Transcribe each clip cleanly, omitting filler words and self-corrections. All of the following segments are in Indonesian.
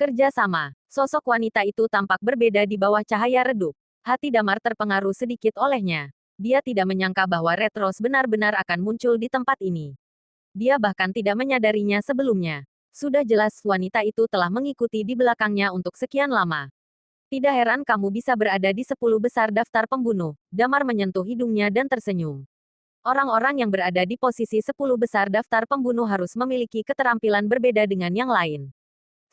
Kerja sama. Sosok wanita itu tampak berbeda di bawah cahaya redup. Hati Damar terpengaruh sedikit olehnya. Dia tidak menyangka bahwa Red Rose benar-benar akan muncul di tempat ini. Dia bahkan tidak menyadarinya sebelumnya. Sudah jelas wanita itu telah mengikuti di belakangnya untuk sekian lama. Tidak heran kamu bisa berada di 10 besar daftar pembunuh. Damar menyentuh hidungnya dan tersenyum. Orang-orang yang berada di posisi 10 besar daftar pembunuh harus memiliki keterampilan berbeda dengan yang lain.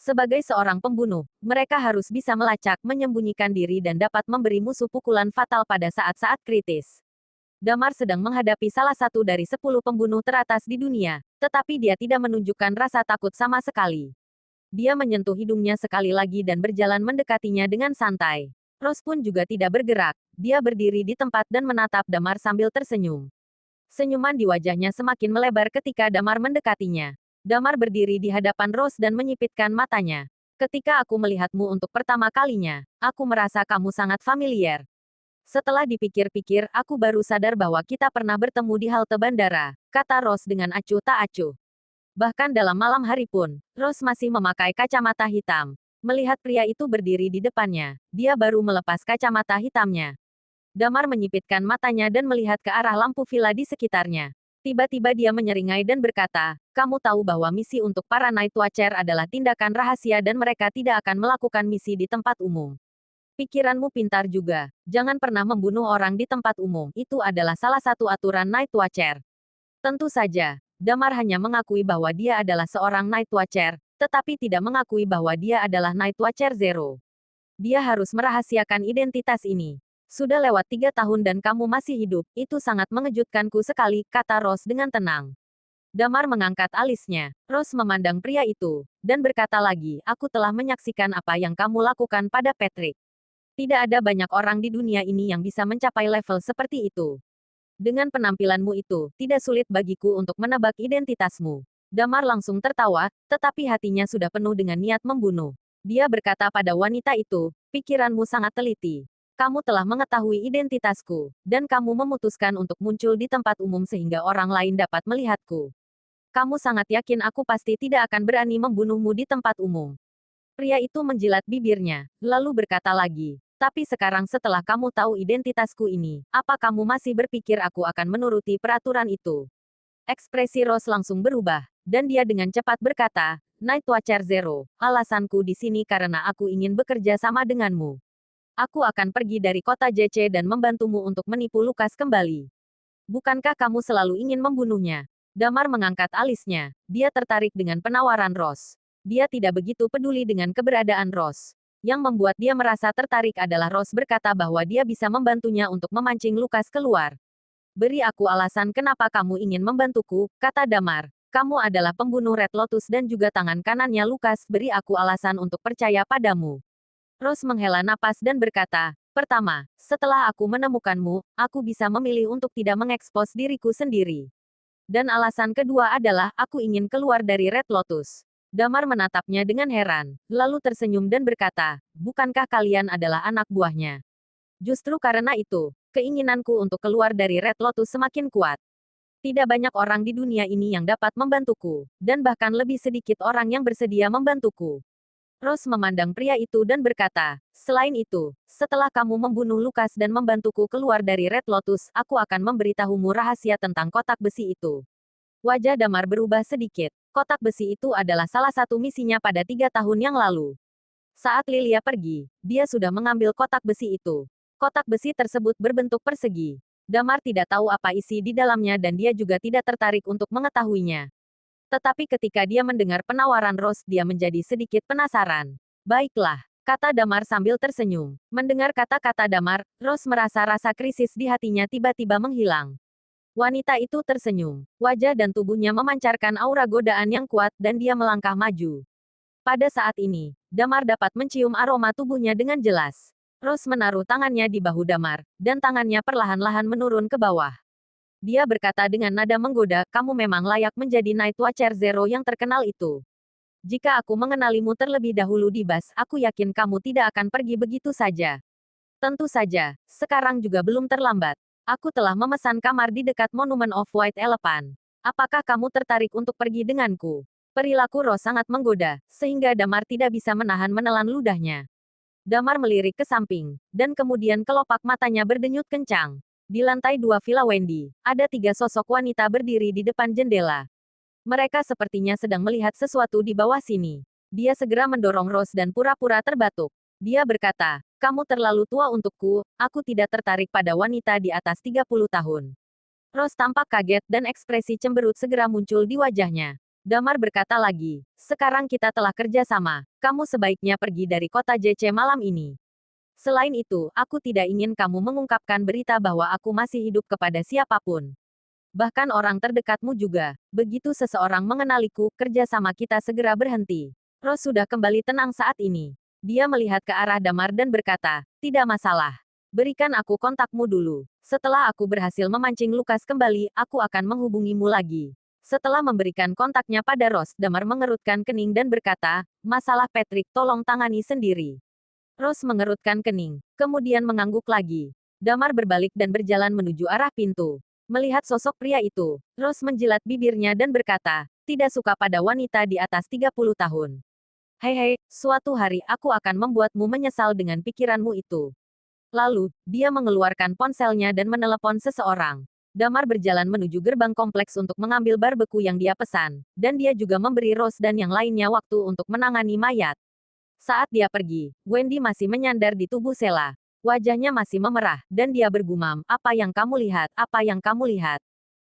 Sebagai seorang pembunuh, mereka harus bisa melacak, menyembunyikan diri dan dapat memberi musuh pukulan fatal pada saat-saat kritis. Damar sedang menghadapi salah satu dari 10 pembunuh teratas di dunia, tetapi dia tidak menunjukkan rasa takut sama sekali. Dia menyentuh hidungnya sekali lagi dan berjalan mendekatinya dengan santai. Rose pun juga tidak bergerak, dia berdiri di tempat dan menatap Damar sambil tersenyum. Senyuman di wajahnya semakin melebar ketika Damar mendekatinya. Damar berdiri di hadapan Rose dan menyipitkan matanya. Ketika aku melihatmu untuk pertama kalinya, aku merasa kamu sangat familiar. Setelah dipikir-pikir, aku baru sadar bahwa kita pernah bertemu di halte bandara, kata Rose dengan acuh tak acuh. Bahkan dalam malam hari pun, Rose masih memakai kacamata hitam. Melihat pria itu berdiri di depannya, dia baru melepas kacamata hitamnya. Damar menyipitkan matanya dan melihat ke arah lampu villa di sekitarnya. Tiba-tiba dia menyeringai dan berkata, kamu tahu bahwa misi untuk para Night Watcher adalah tindakan rahasia dan mereka tidak akan melakukan misi di tempat umum. Pikiranmu pintar juga. Jangan pernah membunuh orang di tempat umum. Itu adalah salah satu aturan Night Watcher. Tentu saja, Damar hanya mengakui bahwa dia adalah seorang Night Watcher, tetapi tidak mengakui bahwa dia adalah Night Watcher Zero. Dia harus merahasiakan identitas ini. Sudah lewat 3 tahun dan kamu masih hidup, itu sangat mengejutkanku sekali, kata Rose dengan tenang. Damar mengangkat alisnya. Rose memandang pria itu, dan berkata lagi, aku telah menyaksikan apa yang kamu lakukan pada Patrick. Tidak ada banyak orang di dunia ini yang bisa mencapai level seperti itu. Dengan penampilanmu itu, tidak sulit bagiku untuk menebak identitasmu. Damar langsung tertawa, tetapi hatinya sudah penuh dengan niat membunuh. Dia berkata pada wanita itu, pikiranmu sangat teliti. Kamu telah mengetahui identitasku, dan kamu memutuskan untuk muncul di tempat umum sehingga orang lain dapat melihatku. Kamu sangat yakin aku pasti tidak akan berani membunuhmu di tempat umum. Pria itu menjilat bibirnya, lalu berkata lagi, tapi sekarang setelah kamu tahu identitasku ini, apa kamu masih berpikir aku akan menuruti peraturan itu? Ekspresi Rose langsung berubah, dan dia dengan cepat berkata, Night Watcher Zero, alasanku di sini karena aku ingin bekerja sama denganmu. Aku akan pergi dari kota JC dan membantumu untuk menipu Lukas kembali. Bukankah kamu selalu ingin membunuhnya? Damar mengangkat alisnya, dia tertarik dengan penawaran Rose. Dia tidak begitu peduli dengan keberadaan Rose. Yang membuat dia merasa tertarik adalah Rose berkata bahwa dia bisa membantunya untuk memancing Lukas keluar. Beri aku alasan kenapa kamu ingin membantuku, kata Damar. Kamu adalah pembunuh Red Lotus dan juga tangan kanannya Lukas. Beri aku alasan untuk percaya padamu. Rose menghela napas dan berkata, pertama, setelah aku menemukanmu, aku bisa memilih untuk tidak mengekspos diriku sendiri. Dan alasan kedua adalah aku ingin keluar dari Red Lotus. Damar menatapnya dengan heran, lalu tersenyum dan berkata, bukankah kalian adalah anak buahnya? Justru karena itu, keinginanku untuk keluar dari Red Lotus semakin kuat. Tidak banyak orang di dunia ini yang dapat membantuku, dan bahkan lebih sedikit orang yang bersedia membantuku. Rose memandang pria itu dan berkata, selain itu, setelah kamu membunuh Lukas dan membantuku keluar dari Red Lotus, aku akan memberitahumu rahasia tentang kotak besi itu. Wajah Damar berubah sedikit. Kotak besi itu adalah salah satu misinya pada 3 tahun yang lalu. Saat Lilia pergi, dia sudah mengambil kotak besi itu. Kotak besi tersebut berbentuk persegi. Damar tidak tahu apa isi di dalamnya dan dia juga tidak tertarik untuk mengetahuinya. Tetapi ketika dia mendengar penawaran Rose, dia menjadi sedikit penasaran. Baiklah, kata Damar sambil tersenyum. Mendengar kata-kata Damar, Rose merasa rasa krisis di hatinya tiba-tiba menghilang. Wanita itu tersenyum. Wajah dan tubuhnya memancarkan aura godaan yang kuat dan dia melangkah maju. Pada saat ini, Damar dapat mencium aroma tubuhnya dengan jelas. Rose menaruh tangannya di bahu Damar, dan tangannya perlahan-lahan menurun ke bawah. Dia berkata dengan nada menggoda, kamu memang layak menjadi Night Watcher Zero yang terkenal itu. Jika aku mengenalimu terlebih dahulu di Bas, aku yakin kamu tidak akan pergi begitu saja. Tentu saja, sekarang juga belum terlambat. Aku telah memesan kamar di dekat Monument of White Elephant. Apakah kamu tertarik untuk pergi denganku? Perilaku Rose sangat menggoda, sehingga Damar tidak bisa menelan ludahnya. Damar melirik ke samping, dan kemudian kelopak matanya berdenyut kencang. Di lantai 2 Villa Wendy, ada 3 sosok wanita berdiri di depan jendela. Mereka sepertinya sedang melihat sesuatu di bawah sini. Dia segera mendorong Rose dan pura-pura terbatuk. Dia berkata, "Kamu terlalu tua untukku, aku tidak tertarik pada wanita di atas 30 tahun." Rose tampak kaget dan ekspresi cemberut segera muncul di wajahnya. Damar berkata lagi, "Sekarang kita telah kerja sama. Kamu sebaiknya pergi dari kota JC malam ini. Selain itu, aku tidak ingin kamu mengungkapkan berita bahwa aku masih hidup kepada siapapun. Bahkan orang terdekatmu juga. Begitu seseorang mengenaliku, kerja sama kita segera berhenti." Rose sudah kembali tenang saat ini. Dia melihat ke arah Damar dan berkata, "Tidak masalah. Berikan aku kontakmu dulu. Setelah aku berhasil memancing Lukas kembali, aku akan menghubungimu lagi." Setelah memberikan kontaknya pada Rose, Damar mengerutkan kening dan berkata, "Masalah Patrick tolong tangani sendiri." Rose mengerutkan kening, kemudian mengangguk lagi. Damar berbalik dan berjalan menuju arah pintu. Melihat sosok pria itu, Rose menjilat bibirnya dan berkata, "Tidak suka pada wanita di atas 30 tahun. Hei hei, suatu hari aku akan membuatmu menyesal dengan pikiranmu itu." Lalu, dia mengeluarkan ponselnya dan menelepon seseorang. Damar berjalan menuju gerbang kompleks untuk mengambil barbeku yang dia pesan, dan dia juga memberi Rose dan yang lainnya waktu untuk menangani mayat. Saat dia pergi, Wendy masih menyandar di tubuh Sheila. Wajahnya masih memerah, dan dia bergumam, "Apa yang kamu lihat? Apa yang kamu lihat?"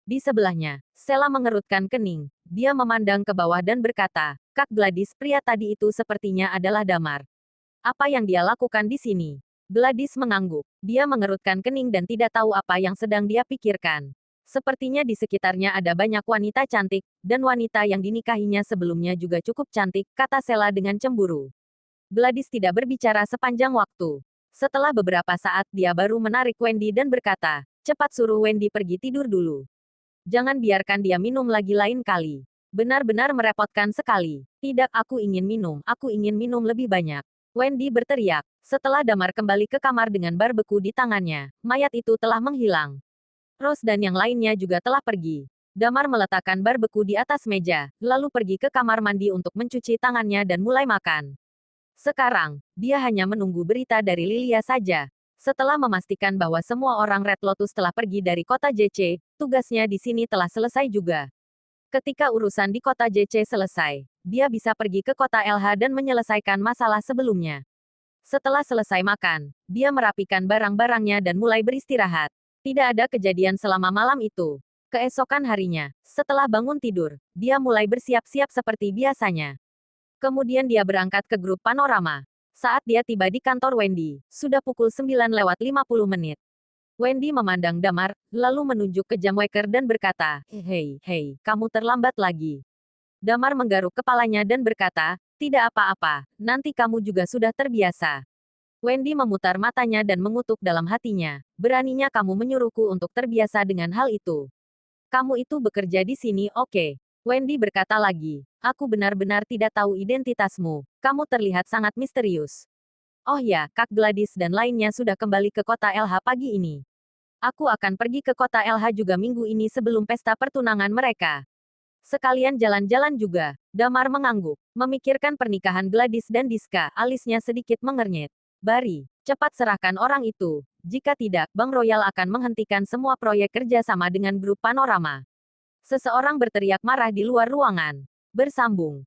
Di sebelahnya, Sheila mengerutkan kening. Dia memandang ke bawah dan berkata, "Kak Gladys, pria tadi itu sepertinya adalah Damar. Apa yang dia lakukan di sini?" Gladys mengangguk. Dia mengerutkan kening dan tidak tahu apa yang sedang dia pikirkan. Sepertinya di sekitarnya ada banyak wanita cantik, dan wanita yang dinikahinya sebelumnya juga cukup cantik, kata Sheila dengan cemburu. Gladys tidak berbicara sepanjang waktu. Setelah beberapa saat dia baru menarik Wendy dan berkata, "Cepat suruh Wendy pergi tidur dulu. Jangan biarkan dia minum lagi lain kali. Benar-benar merepotkan sekali." "Tidak, aku ingin minum lebih banyak." Wendy berteriak. Setelah Damar kembali ke kamar dengan barbeku di tangannya, mayat itu telah menghilang. Rose dan yang lainnya juga telah pergi. Damar meletakkan barbeku di atas meja, lalu pergi ke kamar mandi untuk mencuci tangannya dan mulai makan. Sekarang, dia hanya menunggu berita dari Lilia saja. Setelah memastikan bahwa semua orang Red Lotus telah pergi dari kota JC, tugasnya di sini telah selesai juga. Ketika urusan di kota JC selesai, dia bisa pergi ke kota LH dan menyelesaikan masalah sebelumnya. Setelah selesai makan, dia merapikan barang-barangnya dan mulai beristirahat. Tidak ada kejadian selama malam itu. Keesokan harinya, setelah bangun tidur, dia mulai bersiap-siap seperti biasanya. Kemudian dia berangkat ke grup Panorama. Saat dia tiba di kantor Wendy, sudah pukul 9:50 menit. Wendy memandang Damar, lalu menunjuk ke jam waker dan berkata, "Hei, hei, kamu terlambat lagi." Damar menggaruk kepalanya dan berkata, "Tidak apa-apa, nanti kamu juga sudah terbiasa." Wendy memutar matanya dan mengutuk dalam hatinya, "Beraninya kamu menyuruhku untuk terbiasa dengan hal itu. Kamu itu bekerja di sini, oke?" Wendy berkata lagi, "Aku benar-benar tidak tahu identitasmu. Kamu terlihat sangat misterius." "Oh ya, Kak Gladys dan lainnya sudah kembali ke kota LH pagi ini. Aku akan pergi ke kota LH juga minggu ini sebelum pesta pertunangan mereka. Sekalian jalan-jalan juga." Damar mengangguk, memikirkan pernikahan Gladys dan Diska, alisnya sedikit mengernyit. "Bari, cepat serahkan orang itu. Jika tidak, Bank Royal akan menghentikan semua proyek kerja sama dengan grup Panorama." Seseorang berteriak marah di luar ruangan. Bersambung.